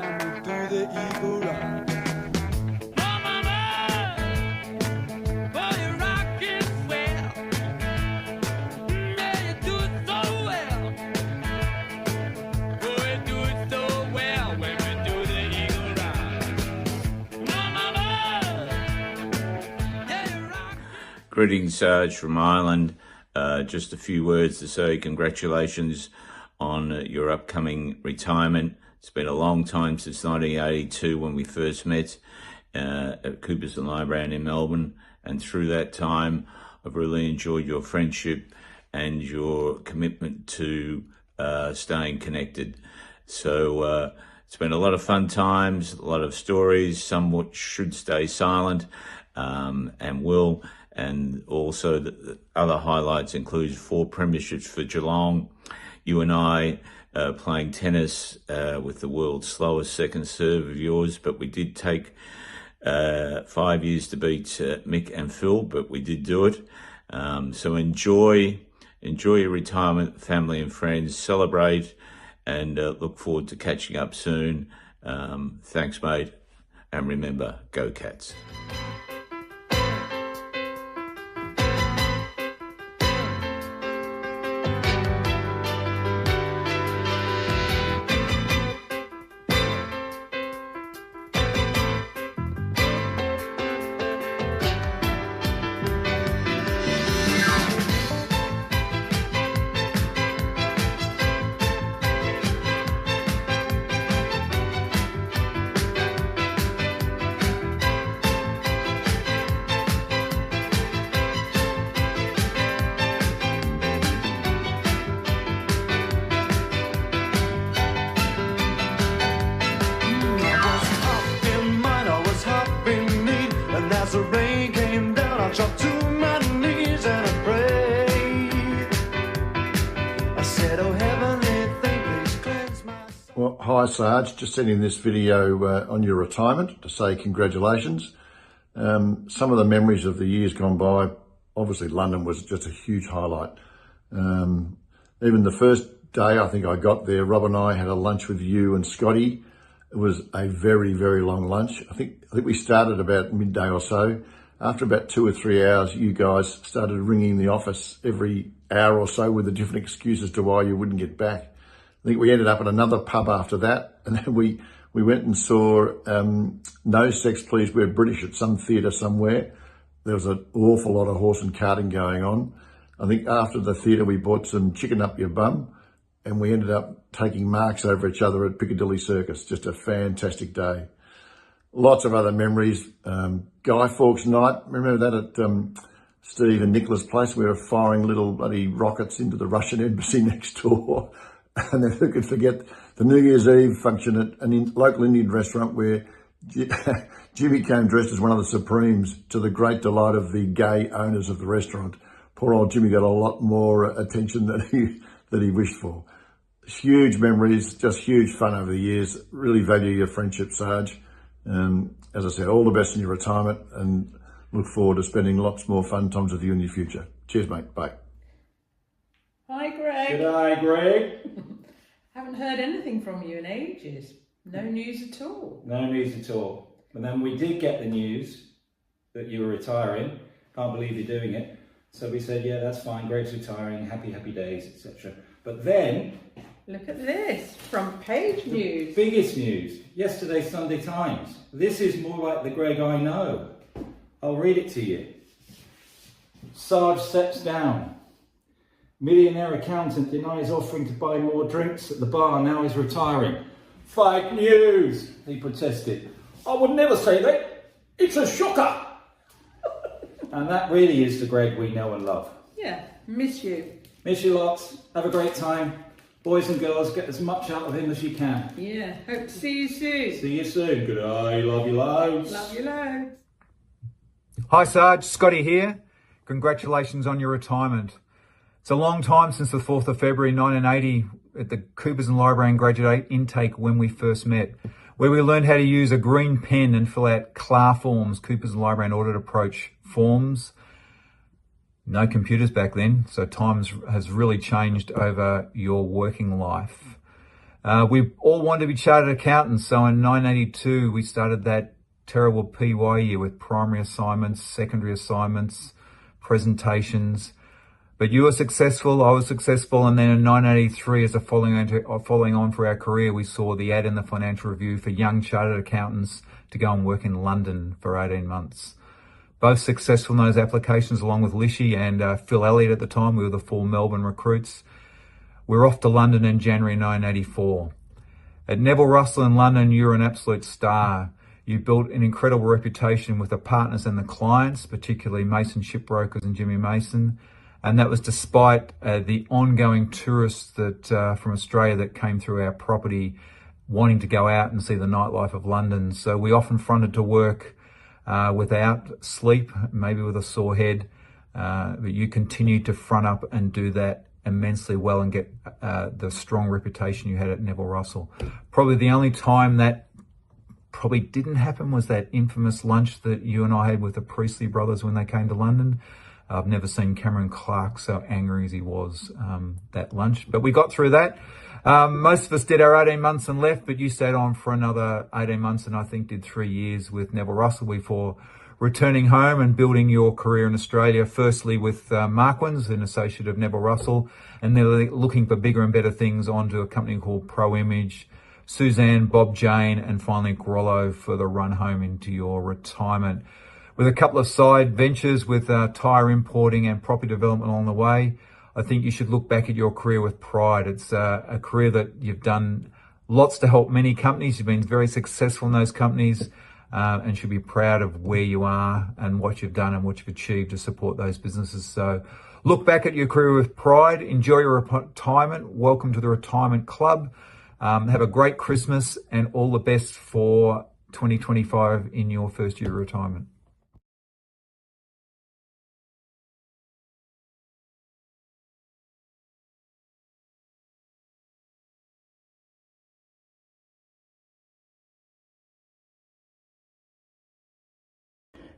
time we do the eagle ride. Greetings, Sarge from Ireland. Just a few words to say congratulations on your upcoming retirement. It's been a long time since 1982 when we first met at Coopers and Lybrand in Melbourne. And through that time, I've really enjoyed your friendship and your commitment to staying connected. So it's been a lot of fun times, a lot of stories, some which should stay silent and will. And also the other highlights include 4 premierships for Geelong. You and I playing tennis with the world's slowest second serve of yours, but we did take 5 years to beat Mick and Phil, but we did do it. So enjoy your retirement, family and friends, celebrate, and look forward to catching up soon. Thanks, mate. And remember, go Cats. As the rain came down, I dropped to my knees and I prayed. I said, oh heavenly thing, please cleanse my soul. Well, hi Sarge, just sending this video on your retirement to say congratulations. Some of the memories of the years gone by, obviously London was just a huge highlight. Even the first day I think I got there, Rob and I had a lunch with you and Scotty. It was a very, very long lunch. I think we started about midday or so. After about 2 or 3 hours, you guys started ringing the office every hour or so with a different excuse as to why you wouldn't get back. I think we ended up at another pub after that, and then we went and saw No Sex Please We're British at some theatre somewhere. There was an awful lot of horse and carting going on. I think after the theatre we bought some chicken up your bum, and we ended up taking marks over each other at Piccadilly Circus. Just a fantastic day. Lots of other memories. Guy Fawkes night, remember that at Steve and Nicola's place? We were firing little bloody rockets into the Russian embassy next door. And then who could forget the New Year's Eve function at a local Indian restaurant where Jimmy came dressed as one of the Supremes, to the great delight of the gay owners of the restaurant. Poor old Jimmy got a lot more attention than he wished for. Huge memories, just huge fun over the years. Really value your friendship, Sarge. As I said, all the best in your retirement and look forward to spending lots more fun times with you in your future. Cheers, mate. Bye. Hi, Greg. G'day, Greg. Haven't heard anything from you in ages. No news at all. No news at all. And then we did get the news that you were retiring. Can't believe you're doing it. So we said, yeah, that's fine. Greg's retiring. Happy, happy days, etc. But then... Look at this, front page news. Biggest news, yesterday's Sunday Times. This is more like the Greg I know. I'll read it to you. Sarge steps down. Millionaire accountant denies offering to buy more drinks at the bar, now he's retiring. Fake news, he protested. I would never say that. It's a shocker. And that really is the Greg we know and love. Yeah, miss you. Miss you lots. Have a great time. Boys and girls, get as much out of him as you can. Yeah, hope to see you soon. See you soon. Good day. Love you loads. Love you loads. Hi Sarge, Scotty here. Congratulations on your retirement. It's a long time since the 4th of February 1980 at the Coopers and Lybrand graduate intake when we first met, where we learned how to use a green pen and fill out CLAR forms, Coopers and Lybrand Audit Approach forms. No computers back then, so times has really changed over your working life. We all wanted to be chartered accountants, so in 1982 we started that terrible PY year with primary assignments, secondary assignments, presentations. But you were successful, I was successful, and then in 1983, as a following on for our career, we saw the ad in the Financial Review for young chartered accountants to go and work in London for 18 months. Both successful in those applications, along with Lishy and Phil Elliott at the time. We were the 4 Melbourne recruits. We were off to London in January 1984. At Neville Russell in London, you were an absolute star. You built an incredible reputation with the partners and the clients, particularly Mason Shipbrokers and Jimmy Mason. And that was despite the ongoing tourists that from Australia that came through our property wanting to go out and see the nightlife of London. So we often fronted to work without sleep, maybe with a sore head, but you continued to front up and do that immensely well and get the strong reputation you had at Neville Russell. Probably the only time that probably didn't happen was that infamous lunch that you and I had with the Priestley brothers when they came to London. I've never seen Cameron Clark so angry as he was that lunch, but we got through that. Most of us did our 18 months and left, but you stayed on for another 18 months and I think did 3 years with Neville Russell before returning home and building your career in Australia, firstly with Marquins, an associate of Neville Russell, and then looking for bigger and better things onto a company called Pro Image, Suzanne, Bob Jane, and finally Grollo for the run home into your retirement. With a couple of side ventures with tyre importing and property development along the way, I think you should look back at your career with pride. It's a career that you've done lots to help many companies. You've been very successful in those companies and should be proud of where you are and what you've done and what you've achieved to support those businesses. So look back at your career with pride. Enjoy your retirement. Welcome to the Retirement Club. Have a great Christmas and all the best for 2025 in your first year of retirement.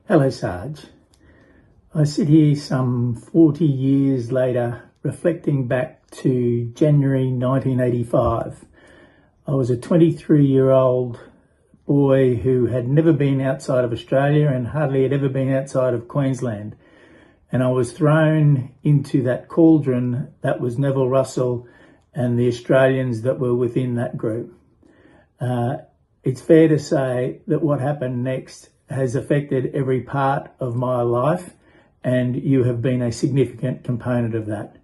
Hello, Sarge. I sit here some 40 years later, reflecting back to January 1985. I was a 23-year-old boy who had never been outside of Australia and hardly had ever been outside of Queensland. And I was thrown into that cauldron that was Neville Russell and the Australians that were within that group. It's fair to say that what happened next has affected every part of my life, and you have been a significant component of that.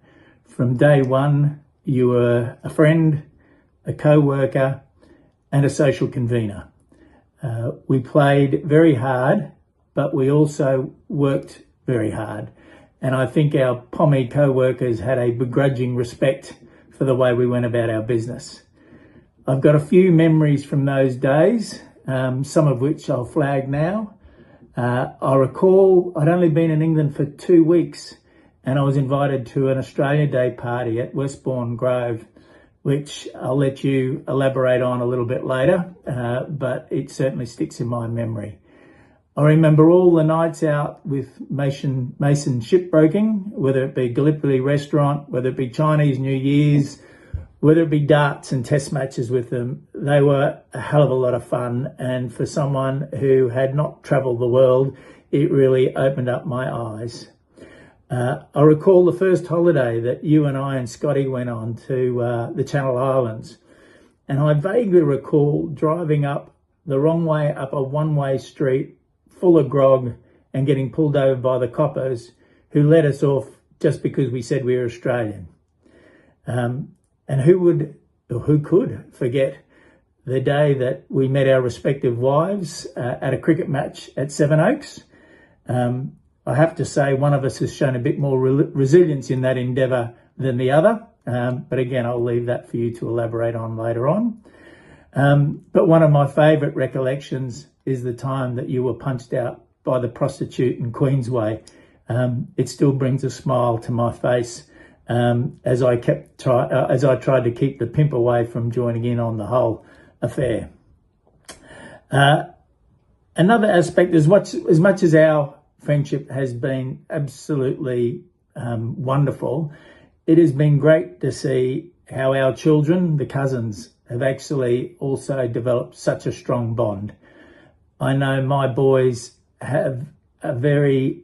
From day one, you were a friend, a co-worker, and a social convener. We played very hard, but we also worked very hard. And I think our Pommy co-workers had a begrudging respect for the way we went about our business. I've got a few memories from those days, some of which I'll flag now. I recall I'd only been in England for 2 weeks and I was invited to an Australia Day party at Westbourne Grove, which I'll let you elaborate on a little bit later, but it certainly sticks in my memory. I remember all the nights out with Mason Shipbroking, whether it be Gallipoli restaurant, whether it be Chinese New Year's, whether it be darts and test matches with them. They were a hell of a lot of fun. And for someone who had not travelled the world, it really opened up my eyes. I recall the first holiday that you and I and Scotty went on to the Channel Islands. And I vaguely recall driving up the wrong way up a one-way street full of grog and getting pulled over by the coppers who let us off just because we said we were Australian. And who could forget the day that we met our respective wives at a cricket match at Sevenoaks? I have to say one of us has shown a bit more resilience in that endeavour than the other. But again, I'll leave that for you to elaborate on later on. But one of my favourite recollections is the time that you were punched out by the prostitute in Queensway. It still brings a smile to my face. As I tried to keep the pimp away from joining in on the whole affair. Another aspect is as much as our friendship has been absolutely wonderful, it has been great to see how our children, the cousins, have actually also developed such a strong bond. I know my boys have a very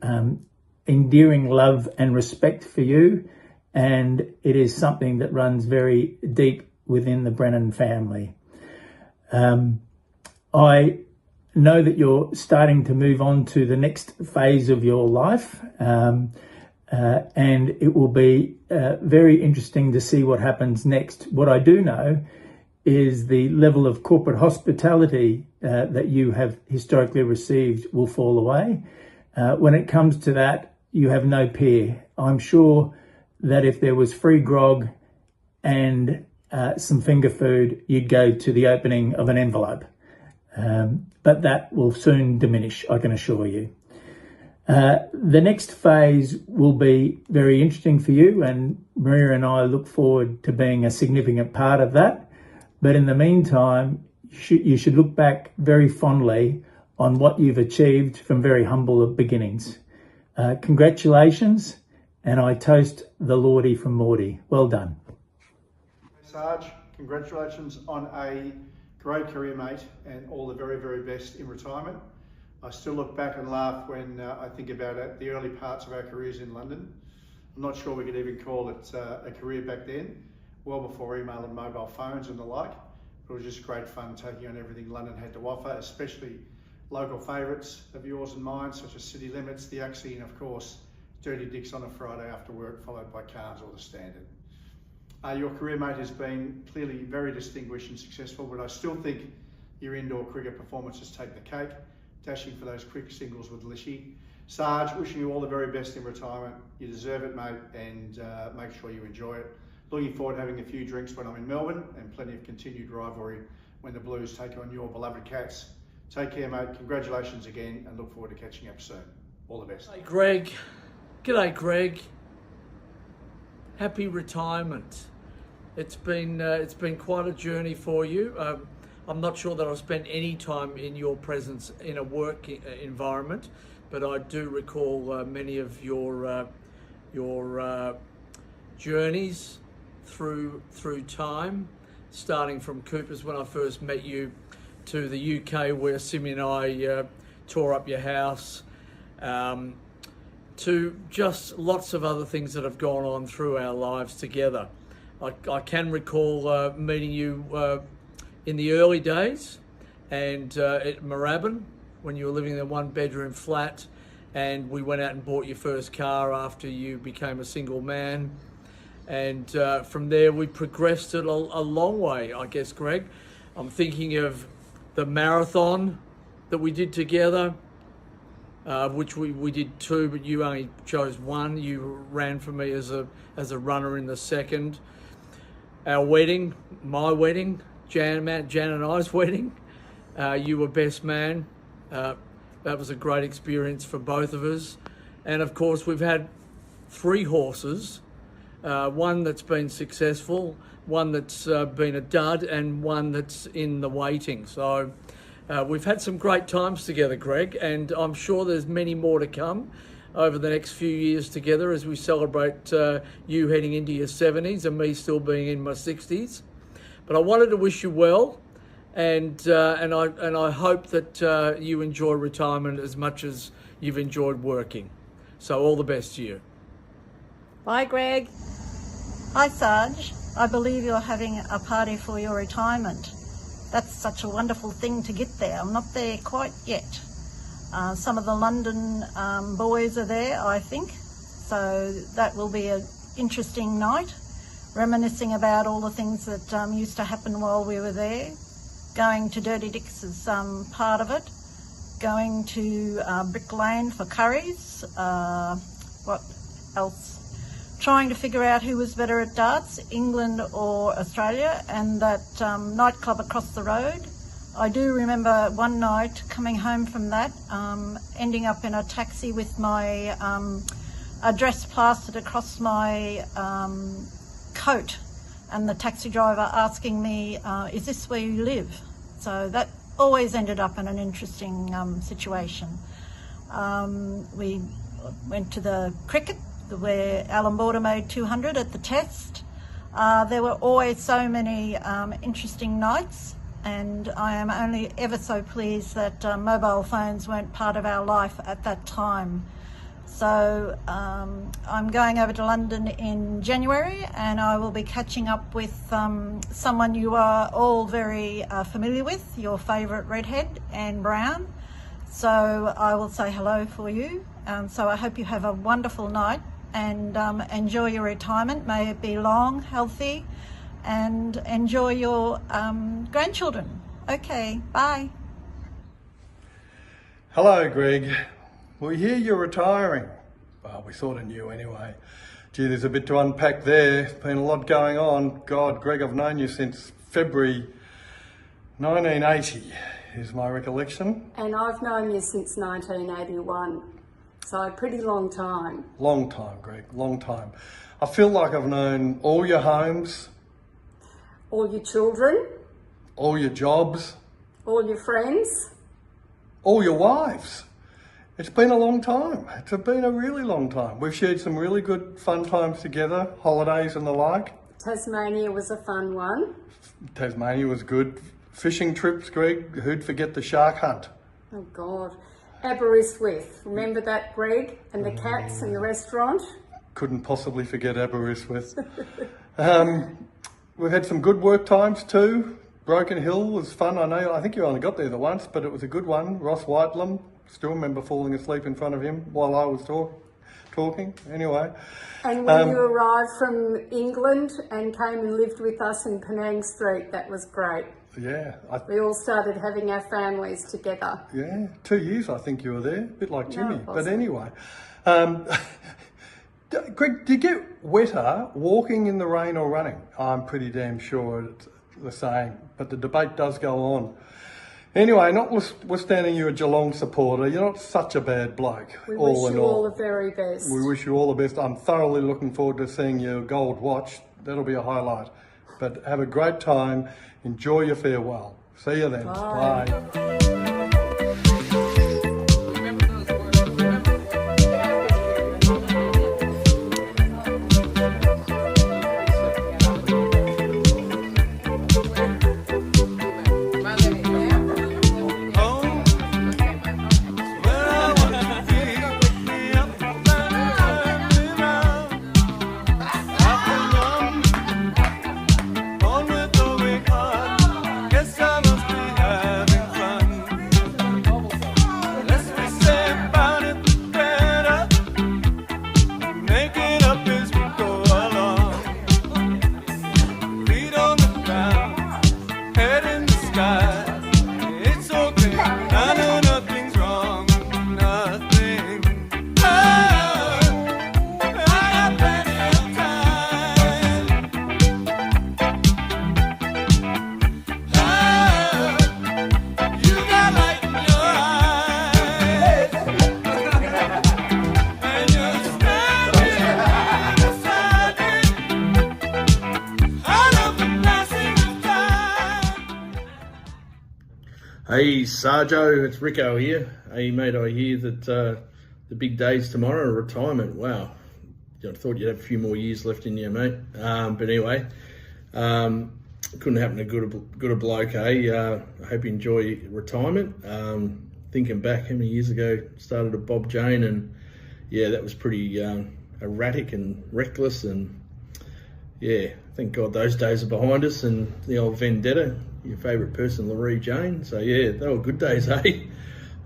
endearing love and respect for you, and it is something that runs very deep within the Brennan family. I know that you're starting to move on to the next phase of your life, and it will be very interesting to see what happens next. What I do know is the level of corporate hospitality that you have historically received will fall away. When it comes to that, you have no peer. I'm sure that if there was free grog and some finger food, you'd go to the opening of an envelope. But that will soon diminish, I can assure you. The next phase will be very interesting for you, and Maria and I look forward to being a significant part of that. But in the meantime, you should look back very fondly on what you've achieved from very humble beginnings. Congratulations, and I toast the Lordy from Morty. Well done. Sarge, congratulations on a great career, mate, and all the very, very best in retirement. I still look back and laugh when I think about it, the early parts of our careers in London. I'm not sure we could even call it a career back then, well before email and mobile phones and the like. But it was just great fun taking on everything London had to offer, especially local favourites of yours and mine, such as City Limits, the Uxie, and of course, Dirty Dicks on a Friday after work, followed by Carnes or the Standard. Your career, mate, has been clearly very distinguished and successful, but I still think your indoor cricket performances take the cake, dashing for those quick singles with Lishy. Sarge, wishing you all the very best in retirement. You deserve it, mate, and make sure you enjoy it. Looking forward to having a few drinks when I'm in Melbourne, and plenty of continued rivalry when the Blues take on your beloved Cats. Take care, mate. Congratulations again, and look forward to catching up soon. All the best. Hey, Greg. G'day, Greg. Happy retirement. It's been quite a journey for you. I'm not sure that I've spent any time in your presence in a work environment, but I do recall many of your journeys through time, starting from Coopers when I first met you, to the UK where Simi and I tore up your house, to just lots of other things that have gone on through our lives together. I can recall meeting you in the early days, and at Moorabbin when you were living in a one-bedroom flat, and we went out and bought your first car after you became a single man. And from there we progressed it a long way, I guess, Greg. I'm thinking of the marathon that we did together, which we did two, but you only chose one. You ran for me as a runner in the second. Our wedding, my wedding, Jan and I's wedding, you were best man. That was a great experience for both of us. And of course, we've had 3 horses, one that's been successful, one that's been a dud, and one that's in the waiting. So we've had some great times together, Greg, and I'm sure there's many more to come over the next few years together as we celebrate you heading into your 70s and me still being in my 60s. But I wanted to wish you well, and I hope that you enjoy retirement as much as you've enjoyed working. So all the best to you. Bye, Greg. Hi, Sarge. I believe you're having a party for your retirement. That's such a wonderful thing to get there. I'm not there quite yet. Some of the London boys are there, I think. So that will be an interesting night, reminiscing about all the things that used to happen while we were there. Going to Dirty Dick's is part of it. Going to Brick Lane for curries. What else? Trying to figure out who was better at darts, England or Australia, and that nightclub across the road. I do remember one night coming home from that, ending up in a taxi with my address plastered across my coat, and the taxi driver asking me, is this where you live? So that always ended up in an interesting situation. We went to the cricket where Alan Border made 200 at the Test. There were always so many interesting nights, and I am only ever so pleased that mobile phones weren't part of our life at that time. So I'm going over to London in January, and I will be catching up with someone you are all very familiar with, your favourite redhead, Anne Brown. So I will say hello for you. So I hope you have a wonderful night and enjoy your retirement. May it be long, healthy, and enjoy your grandchildren. Okay, bye. Hello, Greg. We hear you're retiring. Well, we sort of knew anyway. Gee, there's a bit to unpack there. Been a lot going on. God, Greg, I've known you since February 1980 is my recollection. And I've known you since 1981. So a pretty long time. Long time, Greg, long time. I feel like I've known all your homes. All your children. All your jobs. All your friends. All your wives. It's been a long time. It's been a really long time. We've shared some really good fun times together, holidays and the like. Tasmania was a fun one. Tasmania was good. Fishing trips, Greg, who'd forget the shark hunt? Oh God. Aberystwyth, remember that, Greg? And the cats and the restaurant? Couldn't possibly forget Aberystwyth. We've had some good work times too. Broken Hill was fun. I think you only got there the once, but it was a good one. Ross Whitelam, still remember falling asleep in front of him while I was talking. Anyway. And when you arrived from England and came and lived with us in Penang Street, that was great. Yeah. We all started having our families together. Yeah, 2 years I think you were there, a bit like Jimmy. No, but anyway. Greg, do you get wetter walking in the rain or running? I'm pretty damn sure it's the same, but the debate does go on. Anyway, notwithstanding you're a Geelong supporter, you're not such a bad bloke. We wish you all the very best. We wish you all the best. I'm thoroughly looking forward to seeing your gold watch. That'll be a highlight. But have a great time. Enjoy your farewell. See you then. Bye. Bye. Hey Sarjo, it's Rico here. Hey mate, I hear that the big day's tomorrow, retirement. Wow, I thought you'd have a few more years left in you, mate. But anyway, couldn't happen to good a bloke, eh? I hope you enjoy retirement. Thinking back, how many years ago started at Bob Jane, and yeah, that was pretty erratic and reckless, and yeah, thank God those days are behind us, and the old vendetta. Your favourite person, Larue Jane. So yeah, they were good days, eh?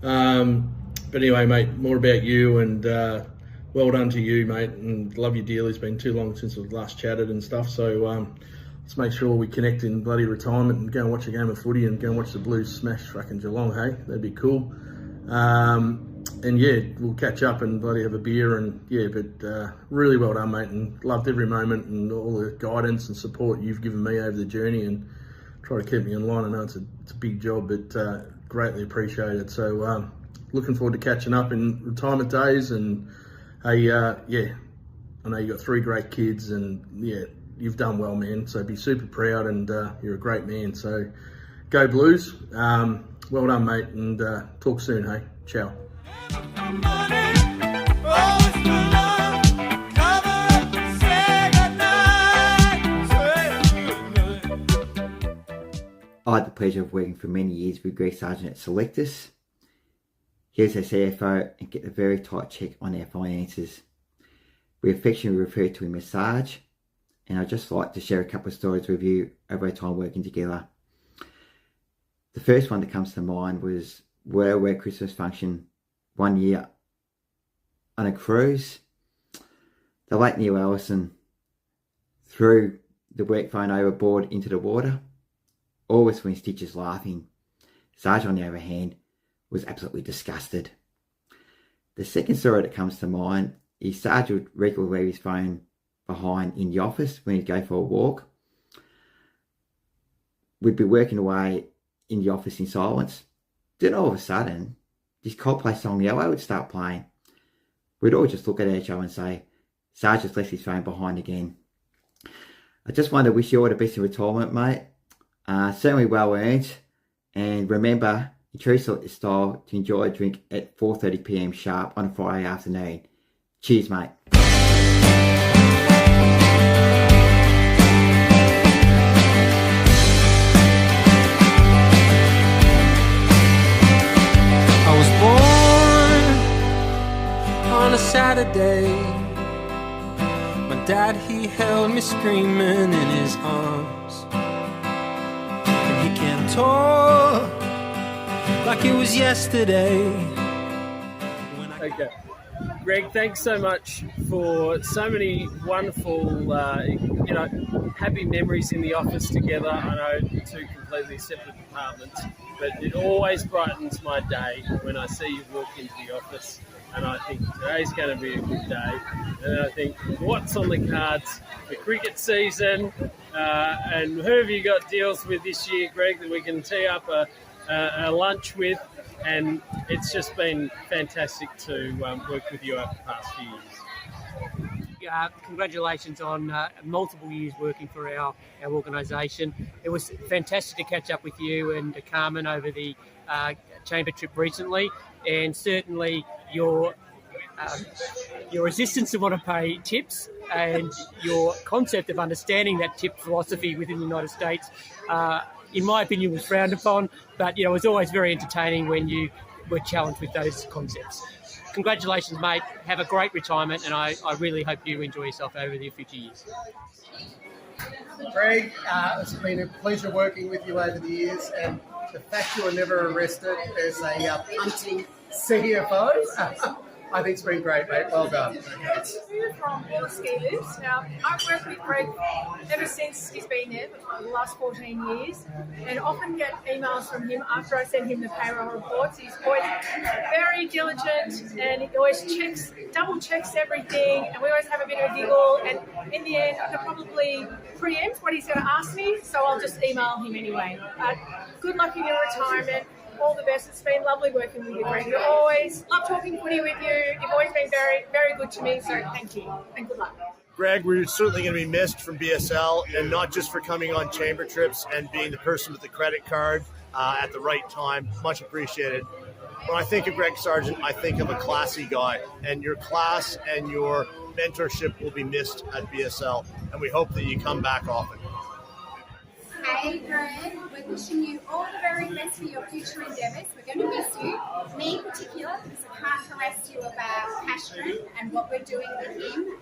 But anyway, mate, more about you, and well done to you, mate, and love you dearly. It's been too long since we've last chatted and stuff, so let's make sure we connect in bloody retirement and go and watch a game of footy and go and watch the Blues smash fucking Geelong, hey? That'd be cool. And yeah, we'll catch up and bloody have a beer, and yeah, but really well done, mate, and loved every moment and all the guidance and support you've given me over the journey, and try to keep me in line. I know it's a big job, but greatly appreciated. So looking forward to catching up in retirement days. And hey, yeah, I know you got 3 great kids, and yeah, you've done well, man. So be super proud, and you're a great man. So go Blues. Well done, mate, and talk soon, hey. Ciao. Cover, say goodnight. pleasure of working for many years with Greg Sargent at Selectus. He was our CFO and kept a very tight check on our finances. We affectionately refer to him as Sarge, and I'd just like to share a couple of stories with you of our time working together. The first one that comes to mind was our work Christmas function one year on a cruise. The late Neil Ellison threw the work phone overboard into the water, always when Stitch is laughing. Sarge, on the other hand, was absolutely disgusted. The second story that comes to mind is Sarge would regularly leave his phone behind in the office when he'd go for a walk. We'd be working away in the office in silence. Then all of a sudden, this Coldplay song Yellow would start playing. We'd all just look at each other and say, Sarge has left his phone behind again. I just want to wish you all the best in retirement, mate. Certainly well earned. And remember, in true Selectus style, to enjoy a drink at 4:30 PM sharp on a Friday afternoon. Cheers, mate. I was born on a Saturday. My dad, he held me screaming in his arms. And he can't talk like it was yesterday. Okay. Greg, thanks so much for so many wonderful, happy memories in the office together. I know two completely separate departments, but it always brightens my day when I see you walk into the office, and I think today's going to be a good day. And I think, what's on the cards? The cricket season, and who have you got deals with this year, Greg, that we can tee up a lunch with? And it's just been fantastic to work with you over the past few years. Congratulations on multiple years working for our organisation. It was fantastic to catch up with you and Carmen over the chamber trip recently, and certainly your resistance to want to pay tips and your concept of understanding that tip philosophy within the United States, in my opinion, was frowned upon, but it was always very entertaining when you were challenged with those concepts. Congratulations, mate. Have a great retirement, and I really hope you enjoy yourself over the future years. Greg, it's been a pleasure working with you over the years, and the fact you were never arrested as a punting CFO, I think it's been great, mate. Well done. We're from Water Ski Lifts. Now, I've worked with Greg ever since he's been there for the last 14 years, and often get emails from him after I send him the payroll reports. He's always very diligent, and he always double checks everything, and we always have a bit of a giggle, and in the end, I could probably preempt what he's going to ask me, so I'll just email him anyway. Good luck in your retirement. All the best. It's been lovely working with you, Greg. You always love talking footy with you. You've always been very, very good to me, so thank you and good luck. Greg, we're certainly going to be missed from BSL, and not just for coming on chamber trips and being the person with the credit card at the right time. Much appreciated. When I think of Greg Sargent, I think of a classy guy, and your class and your mentorship will be missed at BSL, and we hope that you come back often. Hey Greg, we're wishing you all the very best for your future endeavours. We're going to miss you, me in particular, because I can't harass you about Cashman and what we're doing with him.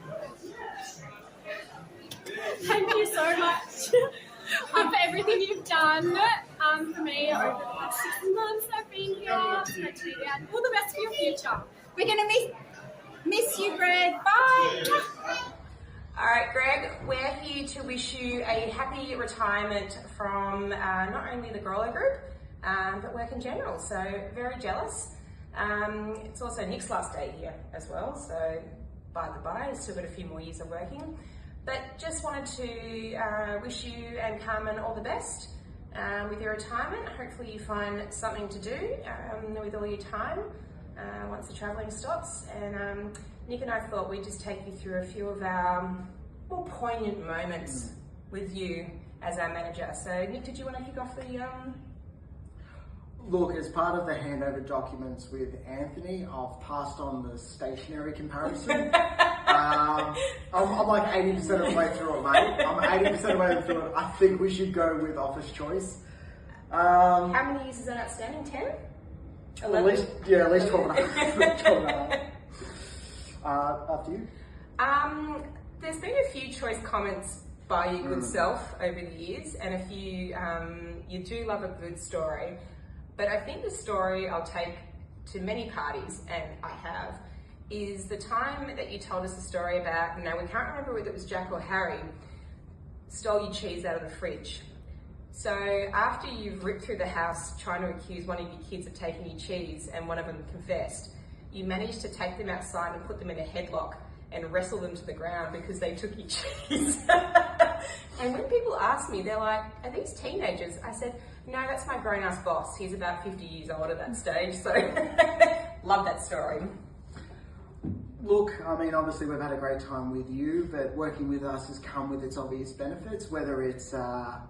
Thank you so much for everything you've done for me over the past 6 months I've been here. All the best for your future. We're going to miss you, Greg. Bye. All right, Greg, we're here to wish you a happy retirement from not only the Growler Group, but work in general. So very jealous. It's also Nick's last day here as well. So by the by, he's still got a few more years of working. But just wanted to wish you and Carmen all the best with your retirement. Hopefully you find something to do with all your time once the travelling stops. And Nick and I thought we'd just take you through a few of our more poignant moments with you as our manager. So Nick, did you want to kick off the... Look, as part of the handover documents with Anthony, I've passed on the stationery comparison. I'm like 80% of the way through it, mate. I'm 80% of the way through it. I think we should go with Office Choice. How many years is that outstanding? 10? 11? At least 12 and a half. 12 and a half. After you. There's been a few choice comments by your good self over the years, and a few, you do love a good story, but I think the story I'll take to many parties, and I have, is the time that you told us the story about, now we can't remember whether it was Jack or Harry, stole your cheese out of the fridge. So after you've ripped through the house trying to accuse one of your kids of taking your cheese and one of them confessed, you managed to take them outside and put them in a headlock and wrestle them to the ground because they took your cheese. And when people ask me, they're like, are these teenagers? I said, no, that's my grown-ass boss. He's about 50 years old at that stage, so love that story. Look, I mean, obviously we've had a great time with you, but working with us has come with its obvious benefits, whether it's a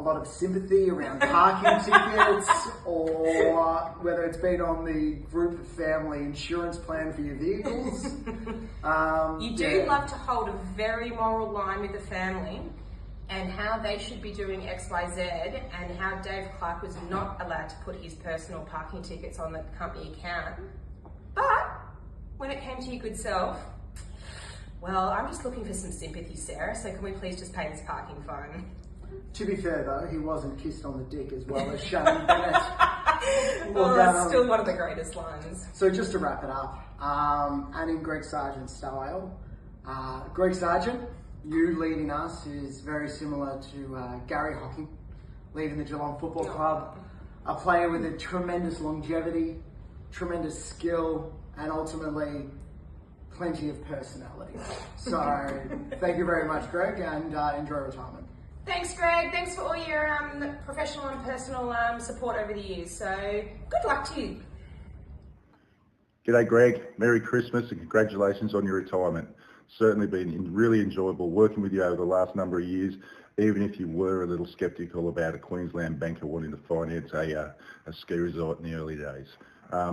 lot of sympathy around parking tickets, or whether it's been on the group family insurance plan for your vehicles. You do love to hold a very moral line with the family and how they should be doing X, Y, Z, and how Dave Clark was not allowed to put his personal parking tickets on the company account. But when it came to your good self, well, I'm just looking for some sympathy, Sarah, so can we please just pay this parking fine? To be fair though, he wasn't kissed on the dick as well as Shane Bennett. Well, that's still one of the greatest lines. So just to wrap it up, and in Greg Sargent style, Greg Sargent, you leading us is very similar to Gary Hocking leading the Geelong Football Club, a player with a tremendous longevity, tremendous skill, and ultimately plenty of personality. So thank you very much, Greg, and enjoy retirement. Thanks, Greg. Thanks for all your professional and personal support over the years. So good luck to you. G'day, Greg. Merry Christmas and congratulations on your retirement. Certainly been really enjoyable working with you over the last number of years, even if you were a little sceptical about a Queensland banker wanting to finance a ski resort in the early days.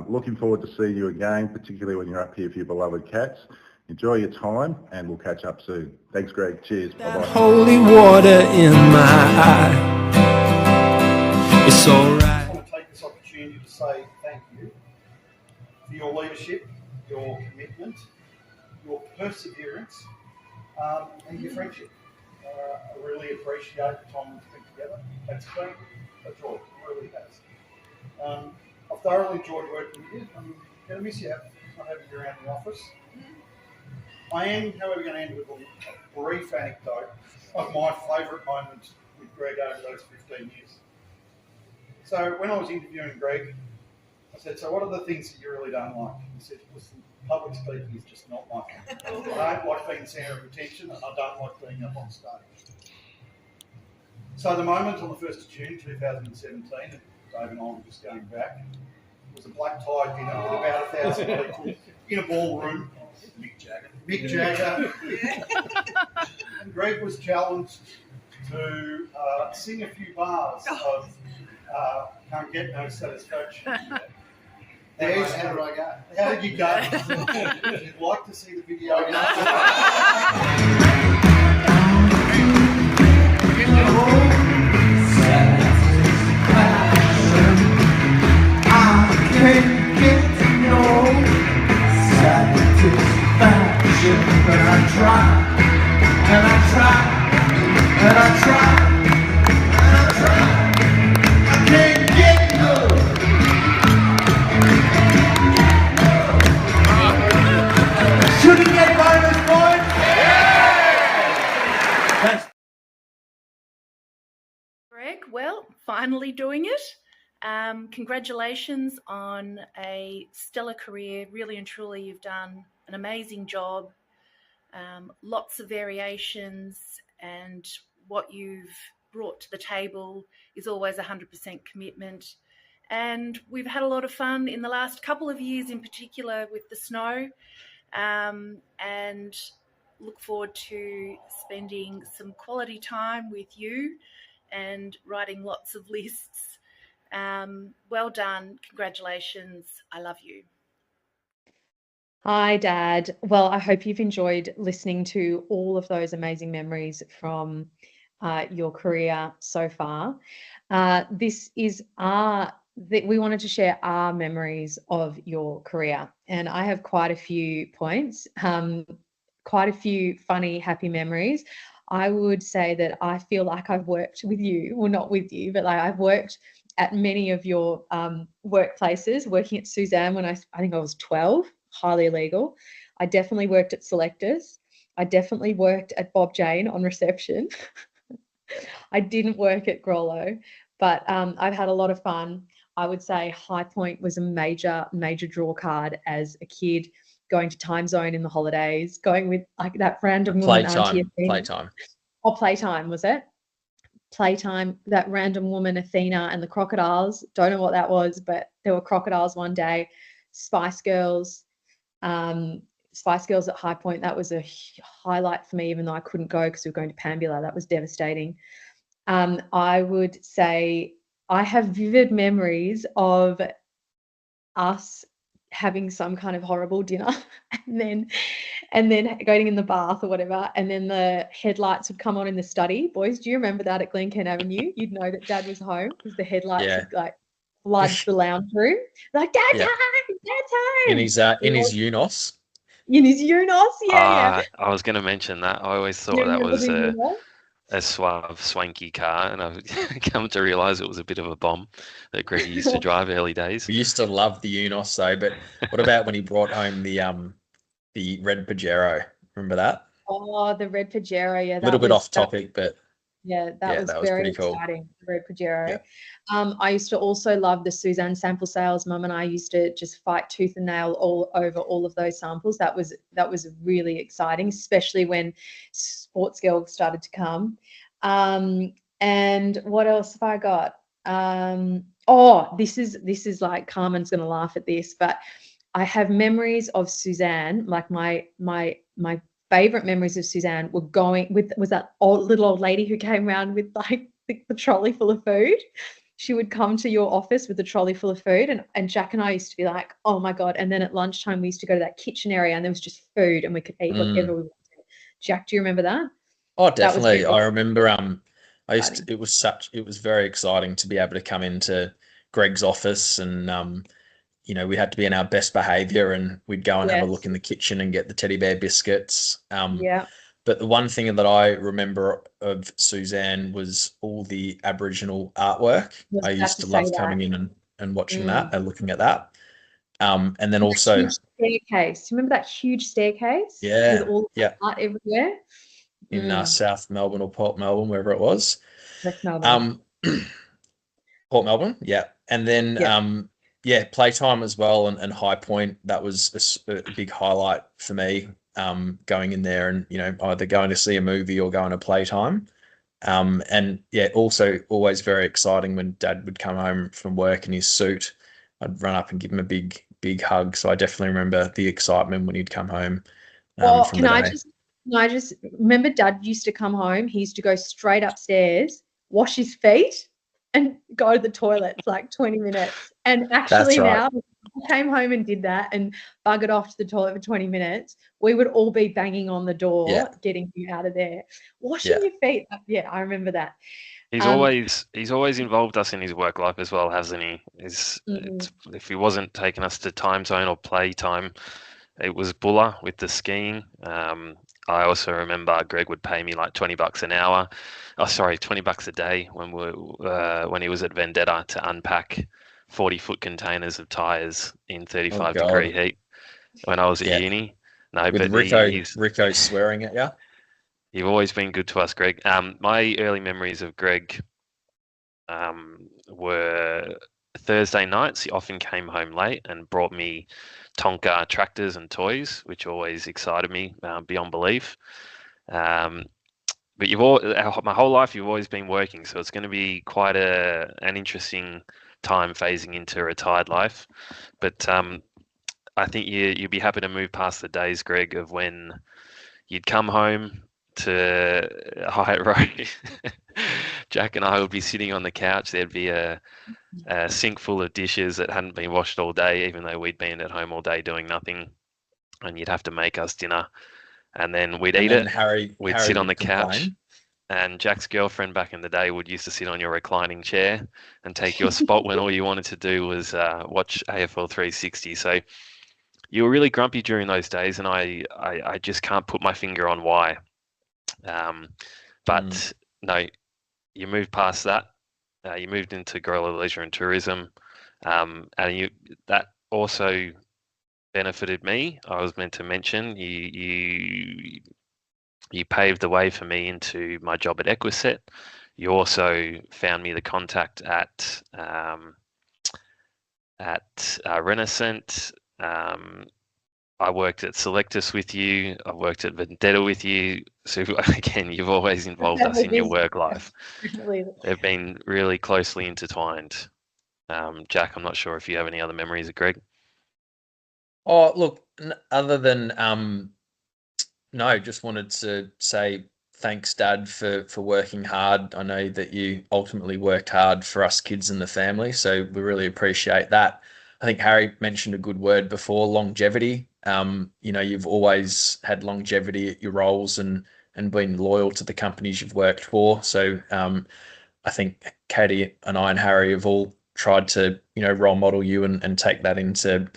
Looking forward to seeing you again, particularly when you're up here for your beloved Cats. Enjoy your time and we'll catch up soon. Thanks, Greg. Cheers. Bye-bye. Holy water in my eye. It's alright. I want to take this opportunity to say thank you for your leadership, your commitment, your perseverance, and your friendship. I really appreciate the time we spent together. It's been a joy, it really has. I've thoroughly enjoyed working with you. I'm going to miss you not having you around the office. I am, however, going to end with a brief anecdote of my favourite moments with Greg over those 15 years. So when I was interviewing Greg, I said, so what are the things that you really don't like? He said, listen, public speaking is just not my thing. I don't like being the centre of attention and I don't like being up on stage. So the moment on the 1st of June 2017, Dave and I were just going back, it was a black tie dinner with about 1,000 people in a ballroom. Mick Jagger. And Greg was challenged to sing a few bars of Can't Get No Satisfaction. How did I go? How did you go? If you'd like to see the video. But I try, and I try, and I try, and I try. I can't get no. Should he get bonus points? Yeah! Greg, well, finally doing it. Congratulations on a stellar career. Really and truly, you've done an amazing job. Lots of variations, and what you've brought to the table is always 100% commitment. And we've had a lot of fun in the last couple of years, in particular with the snow, and look forward to spending some quality time with you and writing lots of lists. Well done. Congratulations. I love you. Hi, Dad. Well, I hope you've enjoyed listening to all of those amazing memories from your career so far. This is we wanted to share our memories of your career, and I have quite a few points, quite a few funny, happy memories. I would say that I feel like I've worked with you, well, not with you, but like I've worked at many of your workplaces, working at Suzanne when I think I was 12, highly illegal. I definitely worked at Selectors. I definitely worked at Bob Jane on reception. I didn't work at Grollo, but I've had a lot of fun. I would say High Point was a major draw card as a kid, going to Time Zone in the holidays, going with like that random woman, Auntie Athena. Playtime. Oh, Playtime, was it? Playtime, that random woman, Athena, and the crocodiles. Don't know what that was, but there were crocodiles one day. Spice Girls. Spice Girls at High Point, that was a highlight for me, even though I couldn't go because we were going to Pambula. That was devastating. I would say I have vivid memories of us having some kind of horrible dinner and then going in the bath or whatever, and then the headlights would come on in the study. Boys, do you remember that at Glencairn Avenue? You'd know that Dad was home because the headlights would like flood the lounge room. Like, Dad's home, Dad's home. In his Unos. In his Unos, yeah. I was going to mention that. I always thought that was a suave, swanky car, and I've come to realise it was a bit of a bomb that Greg used to drive early days. We used to love the Unos though, but what about when he brought home the red Pajero? Remember that? Oh, the red Pajero, yeah. A little bit off topic, but yeah, that was very exciting. Cool. Red Pajero. Yeah. I used to also love the Suzanne sample sales. Mum and I used to just fight tooth and nail all over all of those samples. That was really exciting, especially when Sports Girl started to come. And what else have I got? This is like, Carmen's gonna laugh at this, but I have memories of Suzanne. Like my favorite memories of Suzanne was that little old lady who came around with like the trolley full of food. She would come to your office with a trolley full of food, and Jack and I used to be like, oh my God. And then at lunchtime, we used to go to that kitchen area and there was just food and we could eat whatever we wanted. Jack, do you remember that? Oh, definitely. I remember it was very exciting to be able to come into Greg's office, and we had to be in our best behavior, and we'd go and have a look in the kitchen and get the teddy bear biscuits. But the one thing that I remember of Suzanne was all the Aboriginal artwork. I used to love coming in and watching that and looking at that. And then also staircase. Remember that huge staircase? Yeah. With all the art everywhere? In South Melbourne or Port Melbourne, wherever it was. West Melbourne. Port Melbourne, yeah. And then Playtime as well, and High Point. That was a big highlight for me. Going in there and either going to see a movie or going to Playtime. And also always very exciting when Dad would come home from work in his suit. I'd run up and give him a big hug. So I definitely remember the excitement when he'd come home. I just remember Dad used to come home. He used to go straight upstairs, wash his feet, and go to the toilet for like 20 minutes. And actually now, if he came home and did that and buggered off to the toilet for 20 minutes, we would all be banging on the door, getting you out of there. Washing your feet. Yeah, I remember that. He's always involved us in his work life as well, hasn't he? If he wasn't taking us to Time Zone or Playtime, it was Bulla with the skiing. I also remember Greg would pay me like $20 an hour. Oh, sorry, $20 a day when he was at Vendetta to unpack 40-foot containers of tires in 35-degree heat when I was at uni. No, with but Rico swearing at you. You've always been good to us, Greg. My early memories of Greg were Thursday nights. He often came home late and brought me Tonka tractors and toys, which always excited me beyond belief. But my whole life you've always been working, so it's going to be quite an interesting time phasing into retired life. But I think you'd be happy to move past the days, Greg, of when you'd come home to Hyatt Road. Jack and I would be sitting on the couch. There'd be a sink full of dishes that hadn't been washed all day, even though we'd been at home all day doing nothing. And you'd have to make us dinner, and then we'd eat it. We'd sit on the couch. And Jack's girlfriend back in the day would used to sit on your reclining chair and take your spot when all you wanted to do was watch AFL 360. So you were really grumpy during those days, and I just can't put my finger on why. But no, you moved past that. You moved into guerrilla leisure and tourism, and that also benefited me. I was meant to mention you paved the way for me into my job at Equiset. You also found me the contact at Renaissance. I worked at Selectus with you. I worked at Vendetta with you. So again, you've always involved us in your work life. They've been really closely intertwined. Jack, I'm not sure if you have any other memories of Greg. Oh, look, other than no, just wanted to say thanks, Dad, for working hard. I know that you ultimately worked hard for us kids and the family, so we really appreciate that. I think Harry mentioned a good word before, longevity. You've always had longevity at your roles and been loyal to the companies you've worked for. So I think Katie and I and Harry have all tried to, role model you and take that into,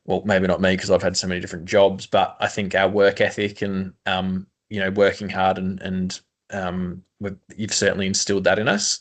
well, maybe not me because I've had so many different jobs, but I think our work ethic and, working hard and you've certainly instilled that in us.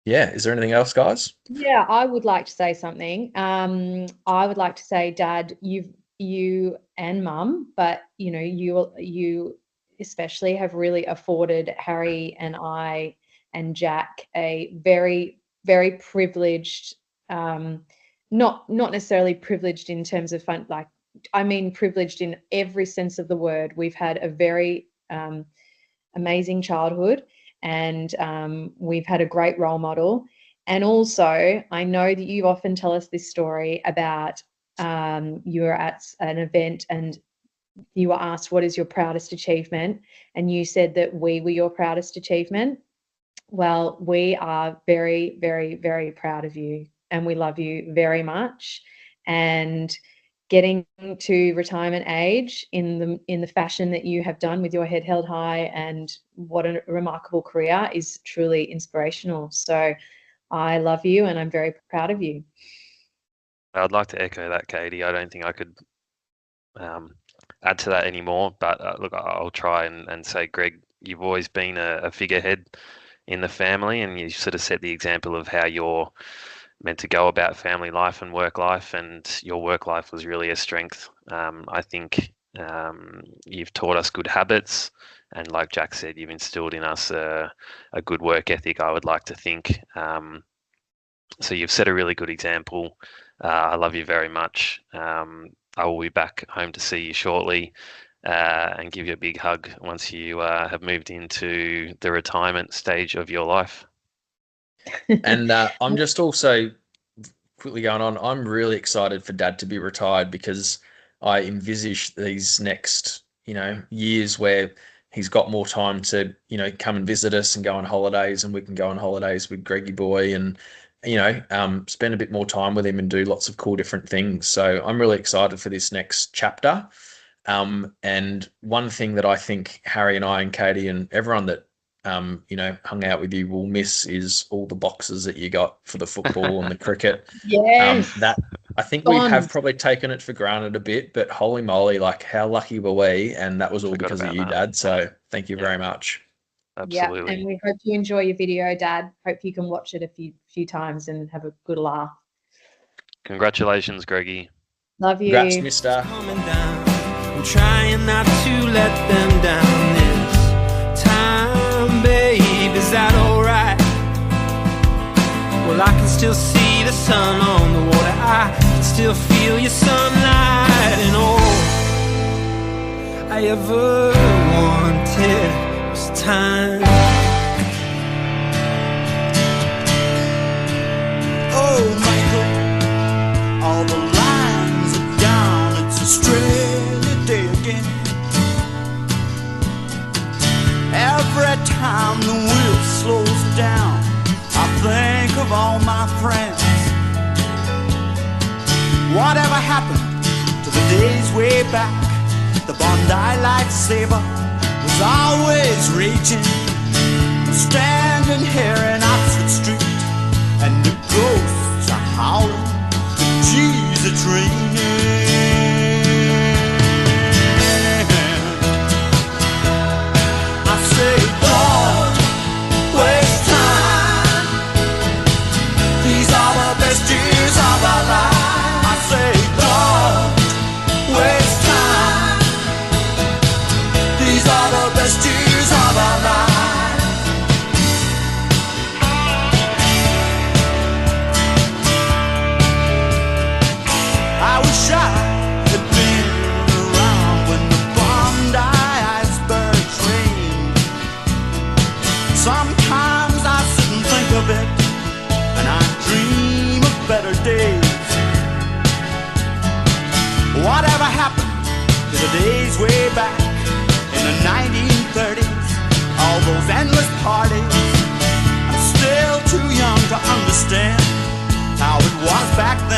Yeah. Is there anything else, guys? Yeah, I would like to say something. I would like to say, Dad, you and Mum, but you especially have really afforded Harry and I and Jack a very, very privileged, not necessarily privileged in terms of fun, I mean privileged in every sense of the word. We've had a very amazing childhood, and we've had a great role model. And also, I know that you often tell us this story about you were at an event and you were asked, what is your proudest achievement? And you said that we were your proudest achievement. Well, we are very, very, very proud of you, and we love you very much. And getting to retirement age in the fashion that you have done with your head held high and what a remarkable career is truly inspirational. So I love you and I'm very proud of you. I'd like to echo that, Katie. I don't think I could add to that anymore, but look, I'll try and say, Greg, you've always been a figurehead in the family, and you sort of set the example of how you're meant to go about family life and work life, and your work life was really a strength. I think you've taught us good habits, and like Jack said, you've instilled in us a good work ethic, I would like to think. So you've set a really good example. I love you very much. I will be back home to see you shortly and give you a big hug once you have moved into the retirement stage of your life. And I'm just also quickly going on. I'm really excited for Dad to be retired because I envisage these next, years where he's got more time to, come and visit us and go on holidays, and we can go on holidays with Greggy boy and, spend a bit more time with him and do lots of cool different things. So I'm really excited for this next chapter. And one thing that I think Harry and I and Katie and everyone that hung out with you will miss is all the boxes that you got for the football and the cricket. Yes. That I think we have probably taken it for granted a bit, but holy moly, like how lucky were we? And that was all because of you, Dad. So thank you very much. Absolutely. Yeah, and we hope you enjoy your video, Dad. Hope you can watch it a few times and have a good laugh. Congratulations, Greggy. Love you. Congrats, mister. I'm trying not to let them down this time, babe. Is that alright? Well, I can still see the sun on the water. I can still feel your sunlight. And all I ever wanted was time. Oh, Michael, all the lines are down. It's a strange day again. Every time the wheel slows down, I think of all my friends. Whatever happened to the days way back The Bondi lightsaber was always raging. Standing here in Oxford Street, and the ghosts are howling, the G's are draining. I say, don't waste time. These are the best years of our life. I say, don't waste time. These are the best years of our life. I wish I had been around when the Bondi icebergs rained. Sometimes I sit and think of it, and I dream of better days. Whatever happened to the days way back in the 1930s? All those endless parties. I'm still too young to understand how it was back then.